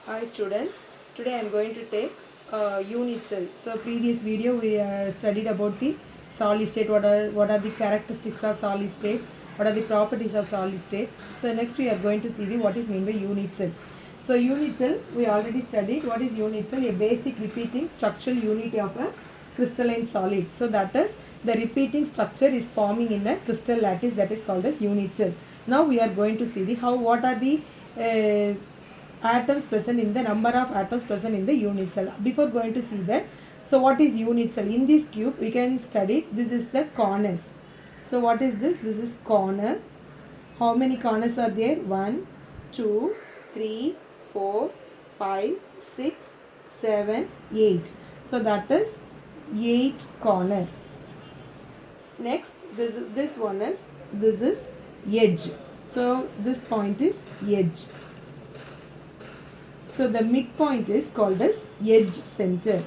Hi students, today I am going to take unit cell. So previous video we studied about the solid state, what are the characteristics of solid state, what are the properties of solid state. So next we are going to see the what is meant by unit cell. So unit cell we already studied. What is unit cell? A basic repeating structural unit of a crystalline solid. So that is the repeating structure is forming in a crystal lattice, that is called as unit cell. Now we are going to see the what are the atoms present in the number of atoms present in the unit cell. Before going to see that, so what is unit cell? In this cube we can study, this is the corners. So what is this? This is corner. How many corners are there? 1, 2, 3, 4, 5, 6, 7, 8. So that is 8 corner. Next, this one is, this is edge. So this point is edge. So the midpoint is called as edge center.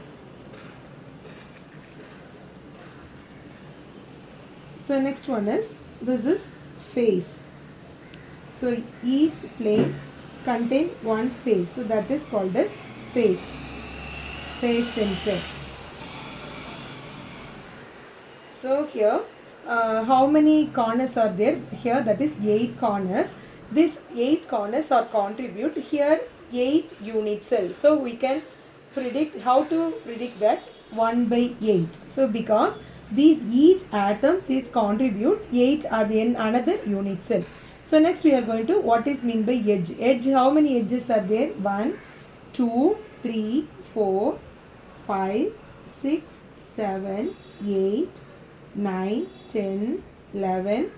So next one is, this is face. So each plane contains one face. So that is called as face. Face center. So here, how many corners are there? Here that is 8 corners. These 8 corners are contribute here 8 unit cells. So we can predict, how to predict that? 1 by 8. So because these each atoms is contribute 8 are in another unit cell. So next we are going to, what is mean by edge? Edge, how many edges are there? 1, 2, 3, 4, 5, 6, 7, 8, 9, 10, 11,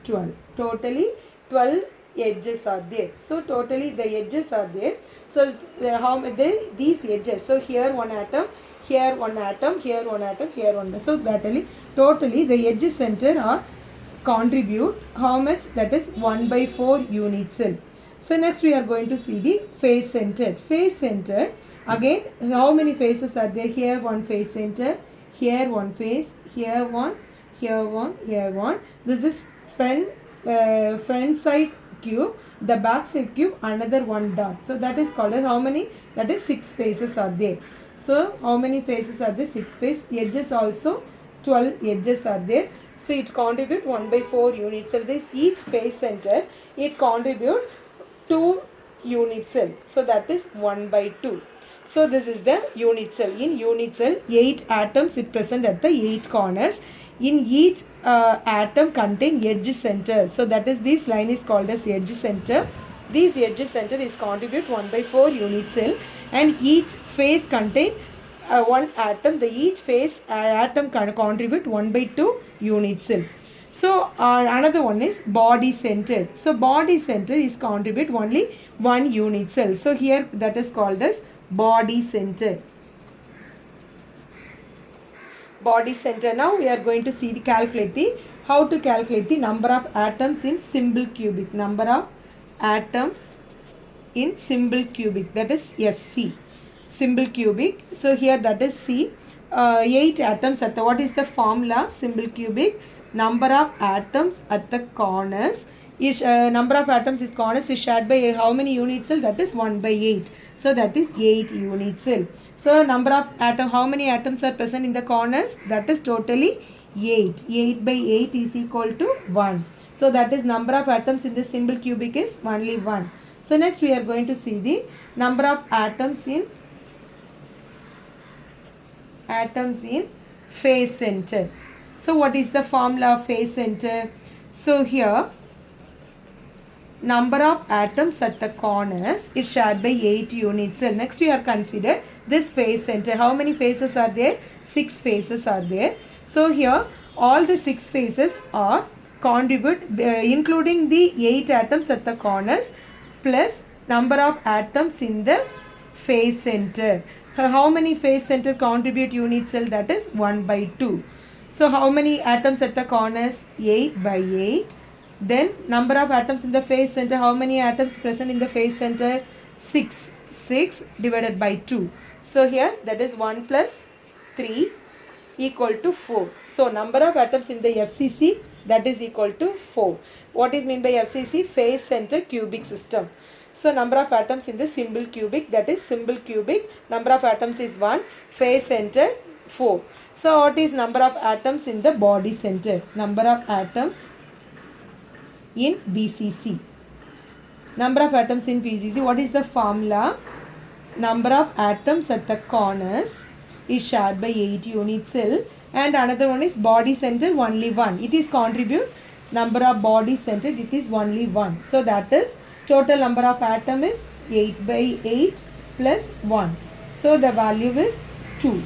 12. Totally 12 edges are there. So totally the edges are there. So how many these edges? So here one atom, here one atom, here one atom, here one. So totally the edge center are contribute how much? That is 1 by 4 unit cell. So next we are going to see the face center. Face center, again how many faces are there? Here one face center, here one face, here one, here one, here one. This is front side cube, the back side cube, another one dot. So that is called as how many? That is 6 faces are there. So how many faces are there? 6 faces. Edges also 12 edges are there. So it contribute 1 by 4 units. So this each face center, it contribute 2 unit cell. So that is 1 by 2. So this is the unit cell. In unit cell, 8 atoms is present at the 8 corners. In each atom contain edge center. So that is, this line is called as edge center. This edge center is contribute 1 by 4 unit cell, and each face contain one atom. The each face atom can contribute 1 by 2 unit cell. So another one is body centered. So body center is contribute only 1 unit cell. So here that is called as body center. Body center. Now we are going to see the calculate the how to calculate the number of atoms in simple cubic. Number of atoms in simple cubic, that is SC. Simple cubic. So here that is C. 8 atoms at the, what is the formula? Simple cubic. Number of atoms at the corners is number of atoms is corners is shared by how many unit cell? That is 1 by 8. So that is 8 unit cell. So number of atom, how many atoms are present in the corners? That is totally 8. 8 by 8 is equal to 1. So that is number of atoms in the simple cubic is only 1. So next we are going to see the number of atoms in face center. So what is the formula of face center? So here number of atoms at the corners is shared by 8 unit cell. Next we are consider this face center. How many faces are there? 6 faces are there. So here all the 6 faces are contribute including the 8 atoms at the corners plus number of atoms in the face center. How many face center contribute unit cell? That is 1 by 2. So how many atoms at the corners? 8 by 8. Then number of atoms in the face center. How many atoms present in the face center? 6. 6 divided by 2. So here that is 1 plus 3 equal to 4. So number of atoms in the FCC, that is equal to 4. What is mean by FCC? Face center cubic system. So number of atoms in the simple cubic, that is simple cubic, number of atoms is 1, face centered 4. So what is number of atoms in the body centered? Number of atoms in BCC. Number of atoms in BCC, what is the formula? Number of atoms at the corners is shared by 8 unit cell, and another one is body center only 1. It is contribute number of body centered, it is only 1. So that is total number of atom is 8 by 8 plus 1. So the value is 2.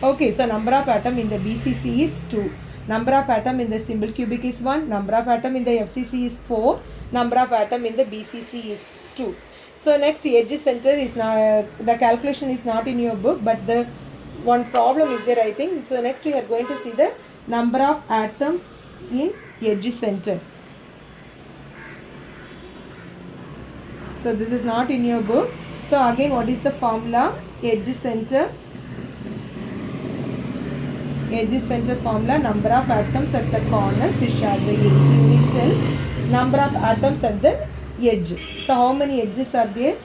Okay, so number of atom in the BCC is 2. Number of atom in the simple cubic is 1. Number of atom in the FCC is 4. Number of atom in the BCC is 2. So next, edge center is not, the calculation is not in your book, but the one problem is there, I think. So next we are going to see the number of atoms in edge center. So this is not in your book. So again, what is the formula? Edge center. Edge center formula, number of atoms at the corners is shared by 8 unit cell. Number of atoms at the edge. So how many edges are there?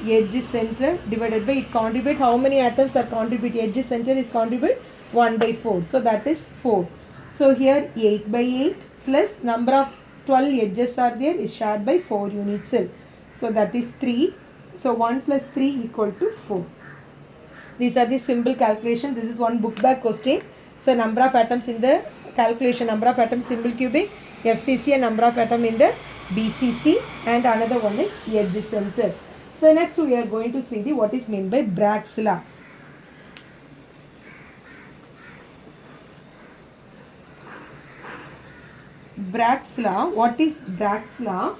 Edge center divided by, it contribute, how many atoms are contribute? Edge center is contribute 1 by 4. So that is 4. So here 8 by 8 plus number of 12 edges are there is shared by 4 unit cell. So that is 3. So 1 plus 3 equal to 4. These are the simple calculation. This is one book back question. So number of atoms in the calculation, number of atoms simple cubic, FCC, and number of atom in the BCC, and another one is edge center. So next we are going to see the what is meant by Bragg's law. Bragg's law. What is Bragg's law?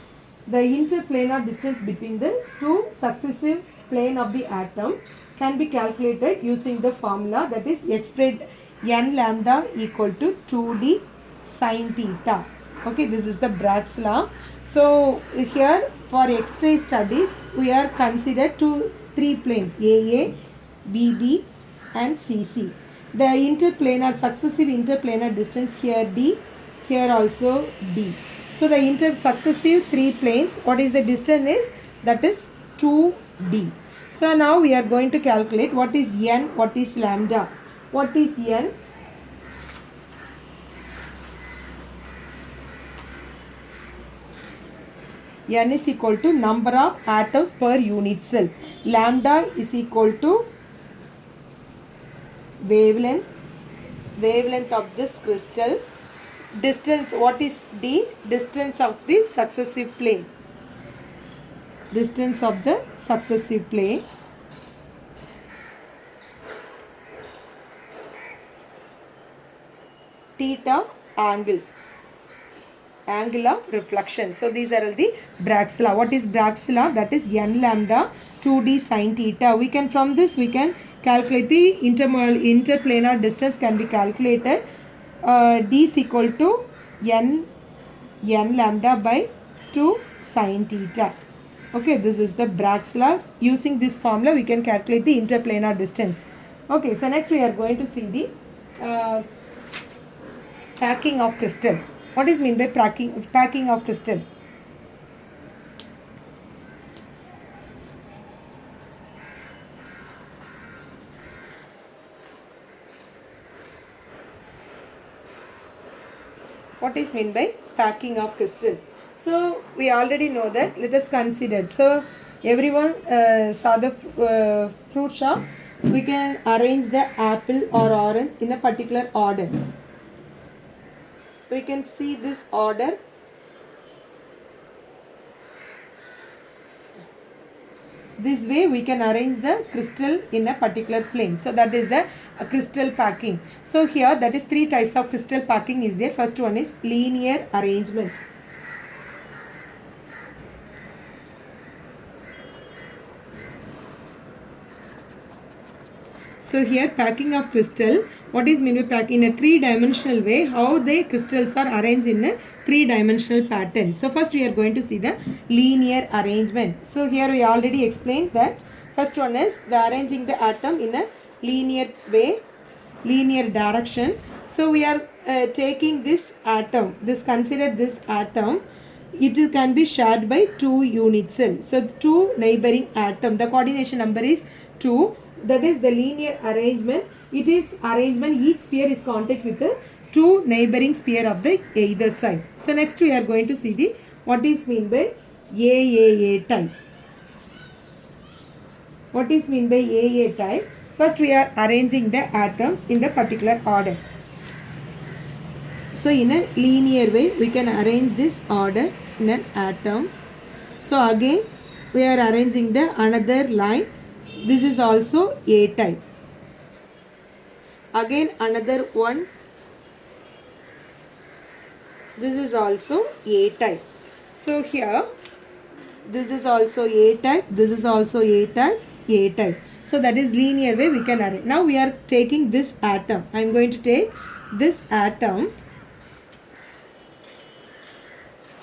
The interplanar distance between the two successive plane of the atom can be calculated using the formula, that is expressed n lambda equal to 2d sin theta. Okay, this is the Bragg's law. So here for X-ray studies we are considered to 3 planes, AA, BB and CC. The interplanar, successive interplanar distance here D, here also D. So the successive 3 planes, what is the distance is? That is 2D. So now we are going to calculate what is n, what is lambda. What is n? N is equal to number of atoms per unit cell. Lambda is equal to wavelength of this crystal. Distance, what is D? Distance of the successive plane. Distance of the successive plane. Theta, angle of reflection. So these are all the Bragg's law. What is Bragg's law? That is n lambda 2d sin theta. We can, from this we can calculate the interplanar distance can be calculated. D is equal to n lambda by 2 sin theta. Okay, this is the Bragg's law. Using this formula we can calculate the interplanar distance. Okay, so next we are going to see the packing of crystal. What is meant by packing of crystal? What is meant by packing of crystal? So we already know that. Let us consider. So everyone saw the fruit shop. We can arrange the apple or orange in a particular order. We can see this order. This way we can arrange the crystal in a particular plane. So that is the crystal packing. So here that is 3 types of crystal packing is there. First one is linear arrangement. So here packing of crystal, what is meant by packing? In a 3-dimensional way, how the crystals are arranged in a 3-dimensional pattern. So first we are going to see the linear arrangement. So here we already explained that. First one is the arranging the atom in a linear way, linear direction. So we are taking this atom, consider this atom can be shared by two unit cells. So two neighboring atom. The coordination number is 2. That is the linear arrangement. It is arrangement. Each sphere is contact with the two neighboring sphere of the either side. So next we are going to see the what is mean by AAA type. What is mean by AA type? First we are arranging the atoms in the particular order. So in a linear way we can arrange this order in an atom. So again we are arranging the another line. This is also A type. Again another one. This is also A type. So here this is also A type. This is also A type. A type. So that is linear way we can arrange. Now we are taking this atom. I am going to take this atom.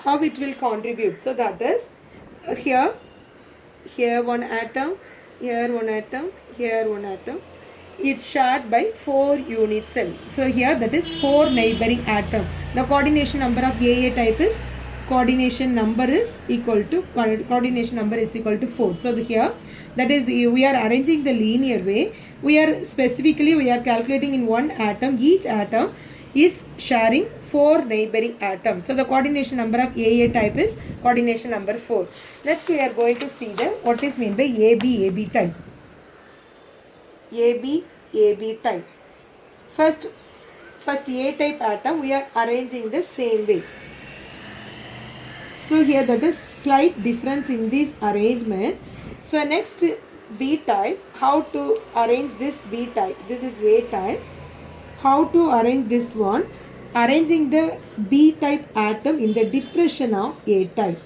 How it will contribute. So that is here one atom, here one atom, here one atom. It's shared by 4 unit cell. So here that is 4 neighboring atom. The coordination number of AA type is equal to 4. So here that is we are arranging the linear way. We are calculating in one atom. Each atom is sharing 4 neighboring atoms. So the coordination number of AA type is coordination number 4. Next we are going to see the what is meant by AB type. AB type. First A type atom we are arranging the same way. So here that is slight difference in this arrangement. So next B type, how to arrange this B type? This is A type. How to arrange this one? Arranging the B type atom in the depression of A type.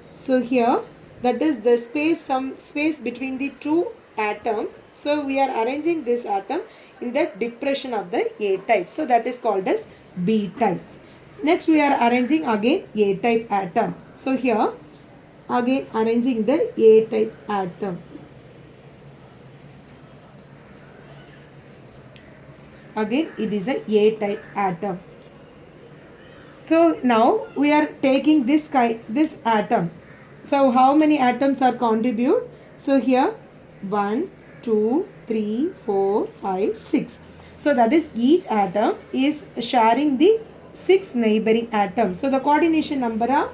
So here that is the some space between the two atoms. So we are arranging this atom in the depression of the A type. So that is called as B type. Next we are arranging again A type atom. So here again arranging the A type atom. Again it is a A type atom. So now we are taking this atom. So how many atoms are contribute? So here 1, 2, 3, 4, 5, 6. So that is each atom is sharing the 6 neighboring atoms. So the coordination number of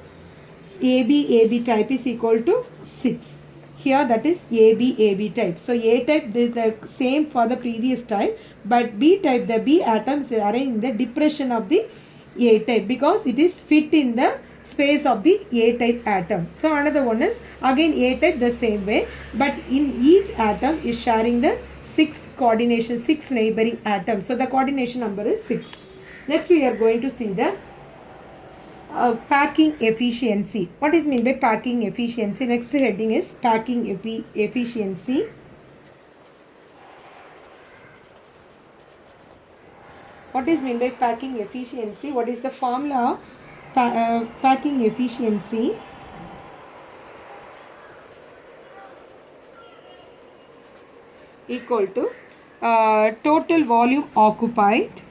AB type is equal to 6. Here that is AB type. So A type is the same for the previous type, but B type, the B atoms are arranged in the depression of the A type because it is fit in the space of the A type atom. So another one is again A type the same way, but in each atom is sharing the 6 neighboring atoms. So the coordination number is 6. Next we are going to see the packing efficiency. What is meant by packing efficiency? Next heading is packing efficiency. What is meant by packing efficiency? What is the formula of packing efficiency? Equal to total volume occupied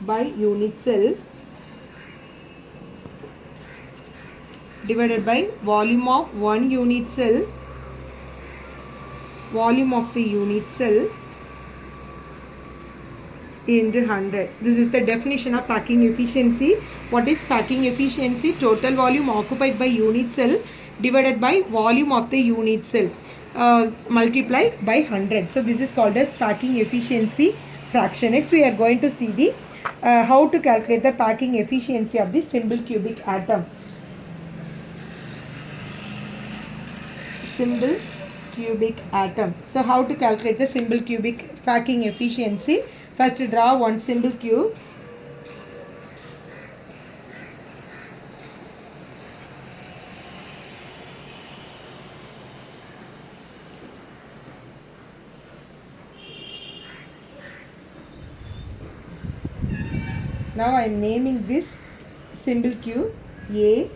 by unit cell divided by volume of one unit cell, volume of the unit cell into 100. This is the definition of packing efficiency. What is packing efficiency? Total volume occupied by unit cell divided by volume of the unit cell multiplied by 100. So this is called as packing efficiency fraction. Next we are going to see the how to calculate the packing efficiency of the simple cubic atom. Simple cubic atom. So how to calculate the simple cubic packing efficiency? First draw one simple cube. Now I am naming this simple cube A,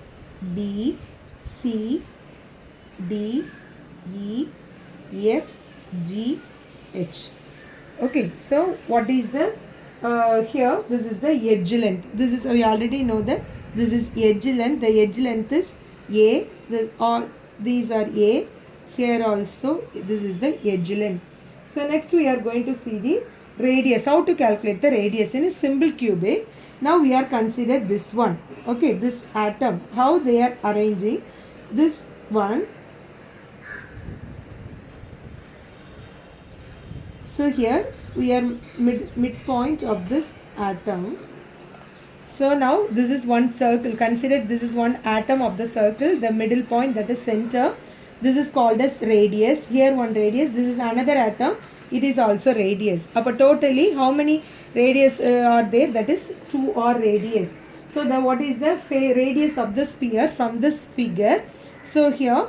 B, C, D, E, F, G, H. Okay, so what is the here this is the edge length. This is, we already know that this is edge length. The edge length is A. This all these are A. Here also this is the edge length. So next we are going to see the radius. How to calculate the radius in a simple cubic. Now we are considered this one. Okay, this atom. How they are arranging this one. So here we are midpoint of this atom. So now this is one circle. Consider this is one atom of the circle. The middle point, that is center. This is called as radius. Here one radius. This is another atom. It is also radius. But totally how many radius are there? That is 2 are radius. So the what is the radius of the sphere from this figure? So here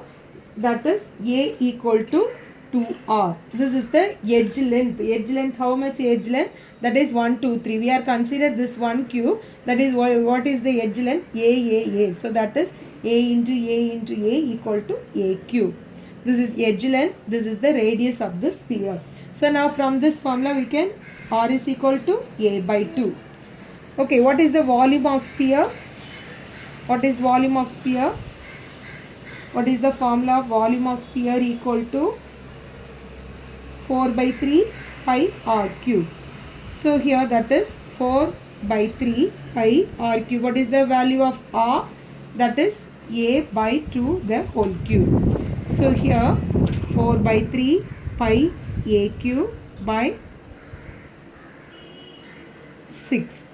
that is A equal to 2r. This is the edge length. Edge length, how much edge length? That is 1, 2, 3. We are considered this one cube. That is what is the edge length? A. So that is A into A equal to A cube. This is edge length. This is the radius of the sphere. So now from this formula we can R is equal to A by 2. Okay, what is the volume of sphere? What is volume of sphere? What is the formula of volume of sphere? Equal to 4 by 3 pi r cube. So here that is 4 by 3 pi r cube. What is the value of r? That is A by 2 the whole cube. So here 4 by 3 pi A cube by 6.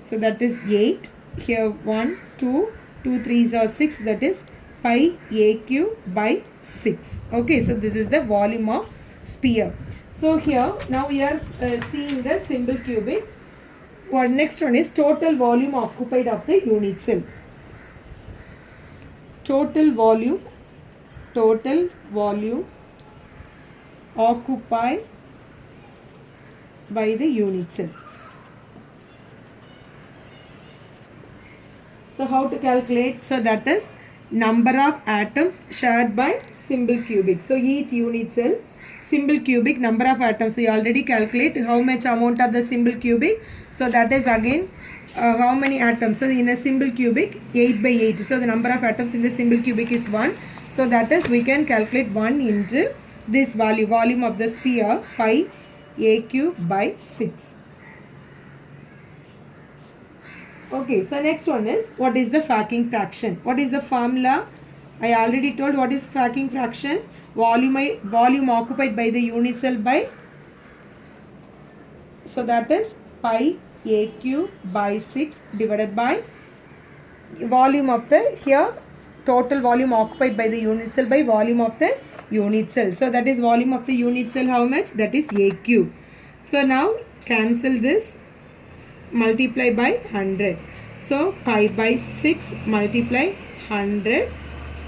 So that is 8. Here 1, 2, 2 3s are 6. That is pi A cube by 6. Okay, so this is the volume of sphere. So here now we are seeing the simple cubic. Next one is total volume occupied of the unit cell. Total volume occupied by the unit cell. So how to calculate? So that is number of atoms shared by simple cubic. So each unit cell, simple cubic, number of atoms. So you already calculate how much amount of the simple cubic. So that is again how many atoms. So in a simple cubic 8 by 8. So the number of atoms in the simple cubic is 1. So that is we can calculate 1 into this value, volume of the sphere, pi A cube by 6. Okay, so next one is what is the Facking fraction? What is the formula? I already told what is Facking fraction. Volume occupied by the unit cell by, so that is pi A cube by 6 divided by volume of the, here total volume occupied by the unit cell by volume of the unit cell. So that is volume of the unit cell how much? That is A cube. So now cancel this, multiply by 100. So pi by 6 multiply 100.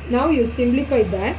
Now you simplify that.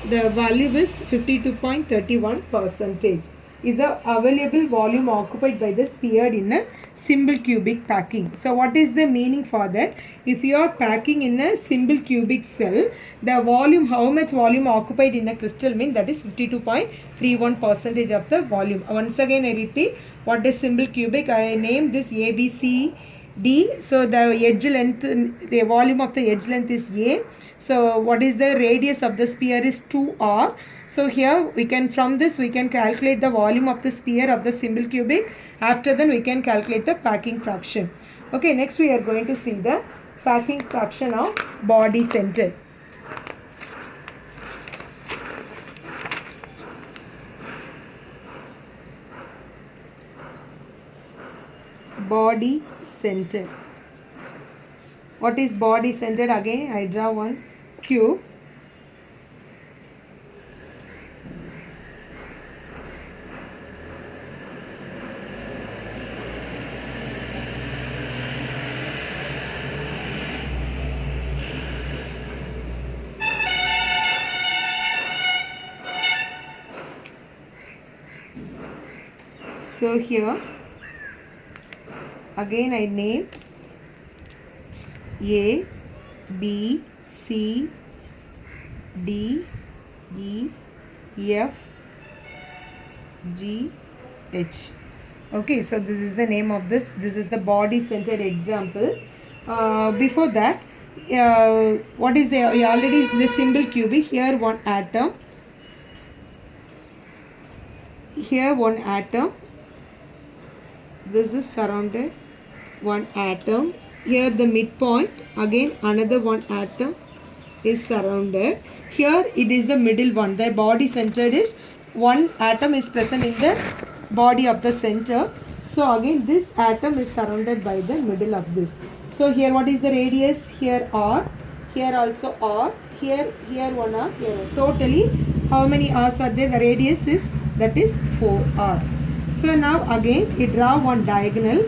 The value is 52.31% is the available volume occupied by the sphere in a simple cubic packing. So what is the meaning for that? If you are packing in a simple cubic cell, the volume, how much volume occupied in a crystal mean, that is 52.31% of the volume. Once again I repeat, what is simple cubic? I name this ABC D. So the edge length, the volume of the edge length is A. So what is the radius of the sphere is 2r. So here we can, from this we can calculate the volume of the sphere of the simple cubic. After then we can calculate the packing fraction. Okay, next we are going to see the packing fraction of body center. Body center. What is body center? Again I draw one cube. So here again I name A, B, C, D, E, F, G, H. Okay, so this is the name of this. This is the body centered example. Before that, what is the already is the single cubic. Here one atom. Here one atom. This is surrounded one atom. Here the midpoint, again another one atom is surrounded. Here it is the middle one. The body centered is one atom is present in the body of the center. So again this atom is surrounded by the middle of this. So here what is the radius? Here R, here also R, here one R, here one. Totally how many R's are there? The radius is, that is 4R. So now again we draw one diagonal.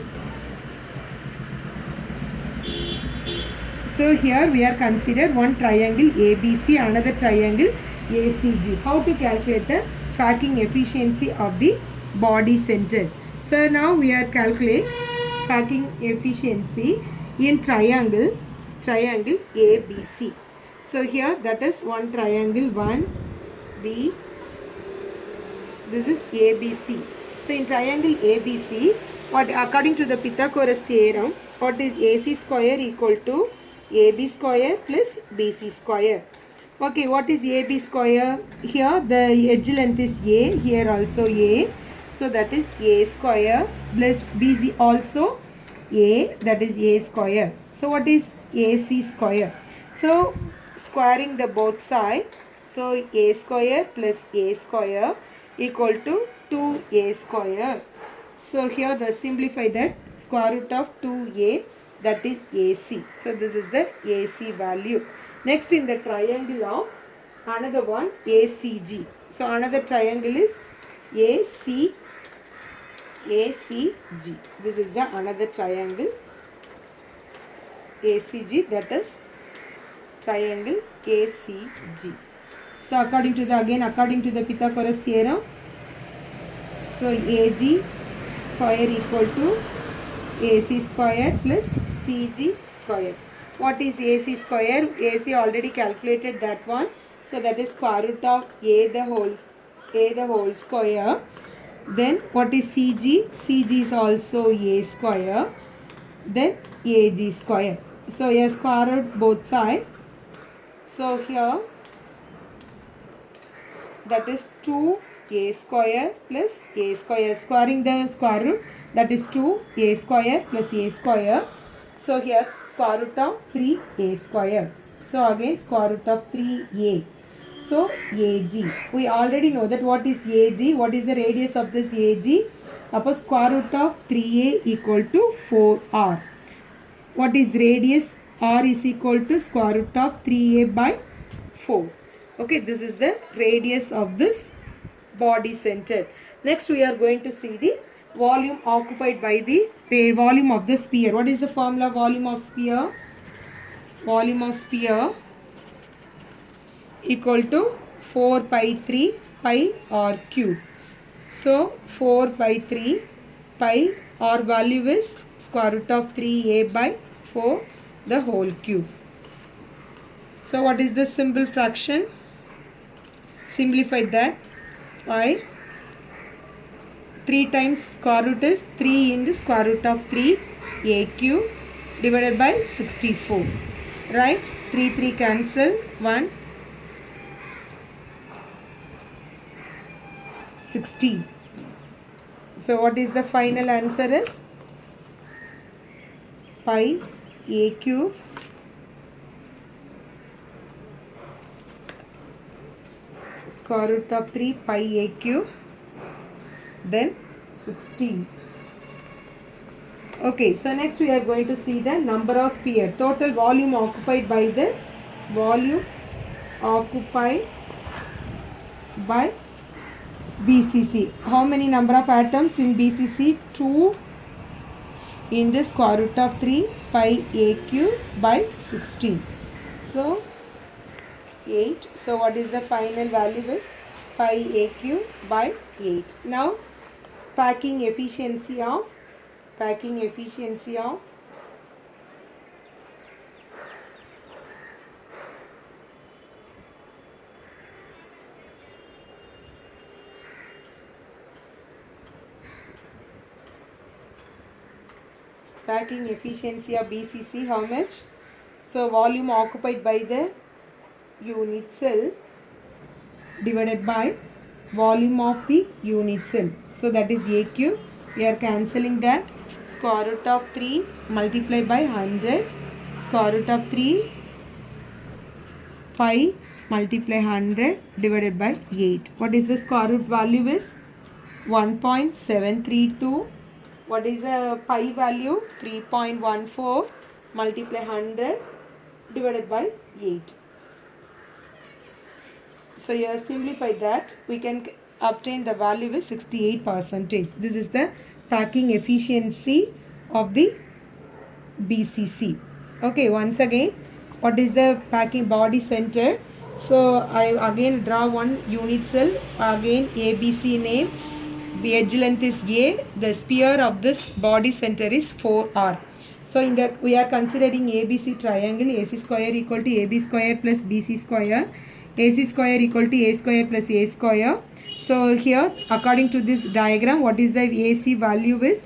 So here we are considered one triangle ABC, another triangle ACG. How to calculate the packing efficiency of the body centered? So now we are calculate packing efficiency in triangle ABC. So here that is one triangle 1B. This is ABC. So in triangle ABC, what according to the Pythagoras theorem, what is AC square equal to AB square plus BC square. Okay, what is AB square? Here the edge length is A, here also A. So that is A square plus BC also A, that is A square. So what is AC square? So squaring the both side. So A square plus A square equal to 2A square. So here the simplify that, square root of 2A, that is AC. So this is the AC value. Next in the triangle of another one ACG. So another triangle is ACG. This is the another triangle ACG, that is triangle ACG. So according to the Pythagoras theorem, so AG square equal to AC square plus CG square. What is AC square? AC already calculated that one. So that is square root of A the whole square. Then what is CG? CG is also A square. Then AG square. So A square root both sides. So here that is 2A square plus A square. Squaring the square root, that is 2A square plus A square. So here square root of 3A square. So again square root of 3A. So AG. We already know that what is AG. What is the radius of this AG? Suppose square root of 3A equal to 4R. What is radius? R is equal to square root of 3A by 4. Okay, this is the radius of this body centered. Next we are going to see the volume occupied by the volume of the sphere. What is the formula volume of sphere? Volume of sphere equal to 4 pi 3 pi r cube. So 4 pi 3 pi r value is square root of 3a by 4 the whole cube. So what is the simple fraction? Simplify that by 3 times square root is 3 into square root of 3 a cube divided by 64. Right? 3 cancel, 1 16. So what is the final answer is pi a cube square root of 3 pi a cube then 16. Okay, so next we are going to see the number of sphere. Total volume occupied by the volume occupied by BCC. How many number of atoms in BCC? 2 into square root of 3 pi a cube by 16. So 8. So what is the final value is pi a cube by 8. Now packing efficiency of packing efficiency of BCC, how much? So volume occupied by the unit cell divided by volume of the unit cell. So that is AQ. We are cancelling that. Square root of 3 multiplied by 100. Square root of 3 pi multiply 100 divided by 8. What is the square root value is? 1.732. What is the pi value? 3.14 multiply 100 divided by 8. So you simplify that, we can obtain the value is 68%. This is the packing efficiency of the BCC. Okay, once again, what is the packing body center? So I again draw one unit cell, again ABC name, the edge length is A, the sphere of this body center is 4R. So in that we are considering ABC triangle, AC square equal to AB square plus BC square, AC square equal to A square plus A square. So here according to this diagram, what is the AC value is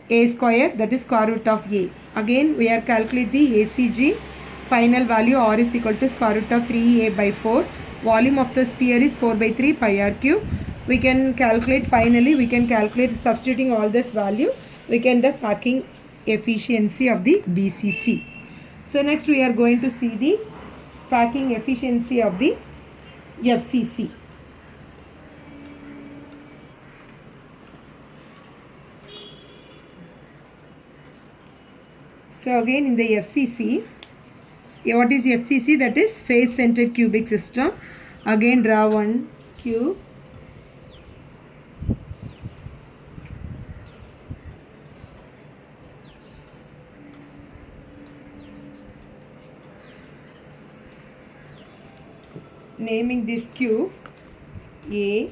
A square, that is square root of A. Again we are calculate the ACG. Final value R is equal to square root of 3A by 4. Volume of the sphere is 4 by 3 pi r cube. We can calculate, finally we can calculate substituting all this value, we can the packing efficiency of the BCC. So next we are going to see the packing efficiency of the FCC. So again in the FCC, what is FCC? That is face centered cubic system. Again draw one cube. Naming this cube A,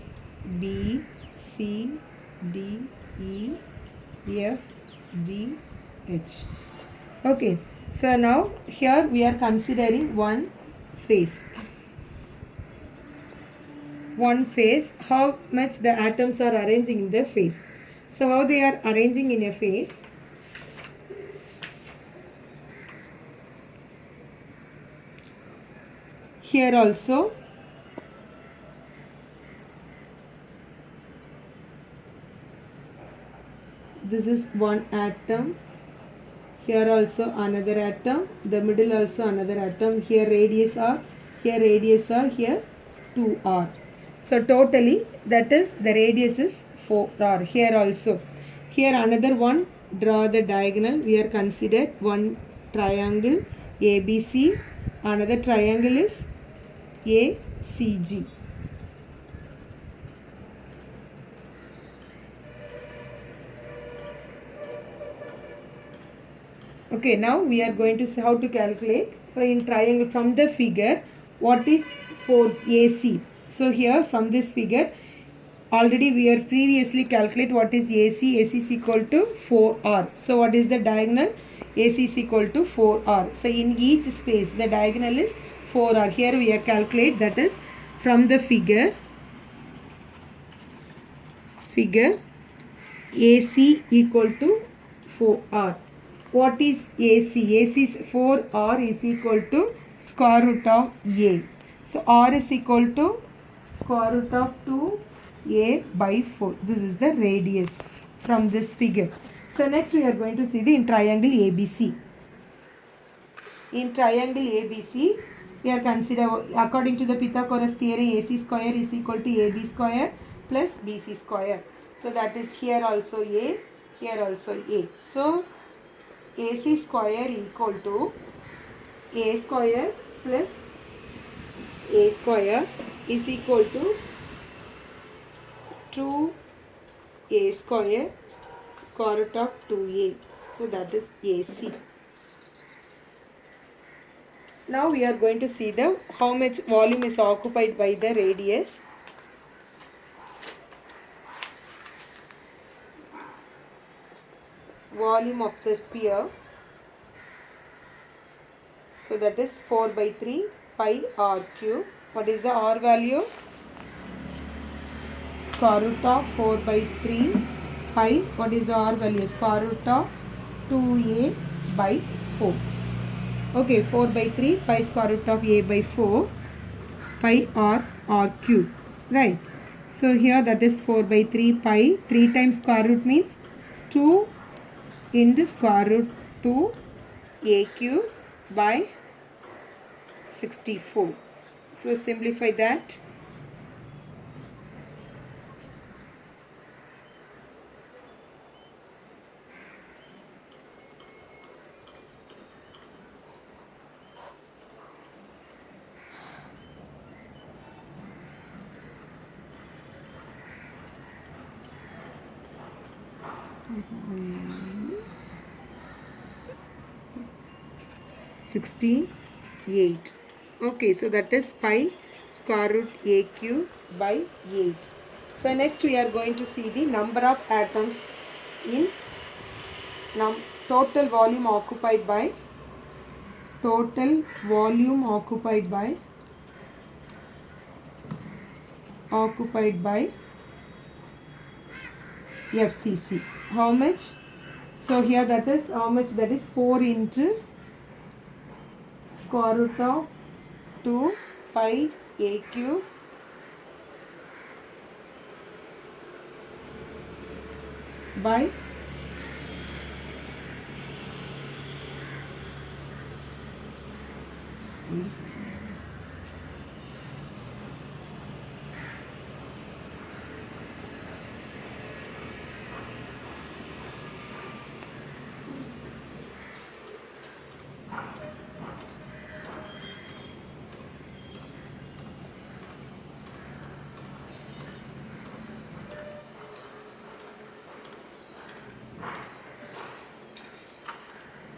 B, C, D, E, F, G, H. Okay, so now here we are considering one face. One face, how much the atoms are arranging in the face. So how they are arranging in a face? Here also this is one atom, here also another atom, the middle also another atom, here radius R, here radius R, here 2R. So totally that is the radius is 4R. Here also, here another one, draw the diagonal. We are considered one triangle ABC, another triangle is ACG. Okay, now we are going to see how to calculate in triangle from the figure what is force AC. So here from this figure already we are previously calculate what is AC. AC is equal to 4R. So what is the diagonal? AC is equal to 4R. So in each space the diagonal is 4R. Here we are calculate, that is from the figure AC equal to 4R. What is AC? AC is 4R is equal to square root of A. So R is equal to square root of 2A by 4. This is the radius from this figure. So next we are going to see the in triangle ABC. In triangle ABC, we are consider according to the Pythagoras theorem, AC square is equal to AB square plus BC square. So that is here also A, here also A. So AC square equal to A square plus A square is equal to 2A square square root of 2A. So that is AC. Now we are going to see the how much volume is occupied by the radius. Volume of the sphere. So that is 4 by 3 pi r cube. What is the r value? Square root of 4 by 3 pi. What is the r value? Square root of 2a by 4. Okay, 4 by 3 pi square root of a by 4 pi r cube, right? So here that is 4 by 3 pi, 3 times square root means 2 into square root 2 a cube by 64. So simplify that. Mm-hmm. 68. Okay, so that is pi square root a cube by 8. So next we are going to see the number of atoms in total volume occupied by FCC. How much? So here that is how much, that is 4 into square root of 2 pi a cube by 8.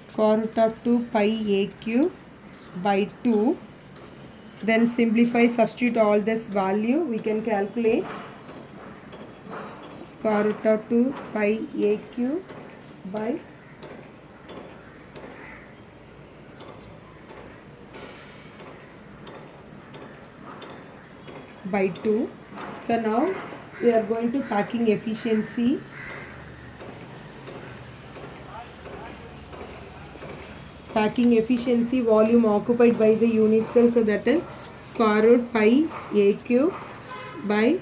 Square root of 2 pi a cube by 2. Then simplify, substitute all this value, we can calculate square root of 2 pi a cube by 2. So now we are going to packing efficiency. Packing efficiency, volume occupied by the unit cell, so that is square root pi a cube by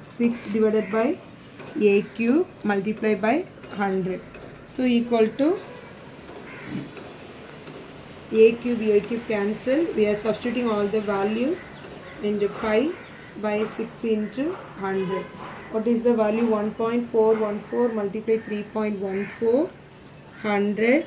6 divided by a cube multiplied by 100. So equal to a cube cancel. We are substituting all the values into pi by 6 into 100. What is the value? 1.414 multiply 3.14, 100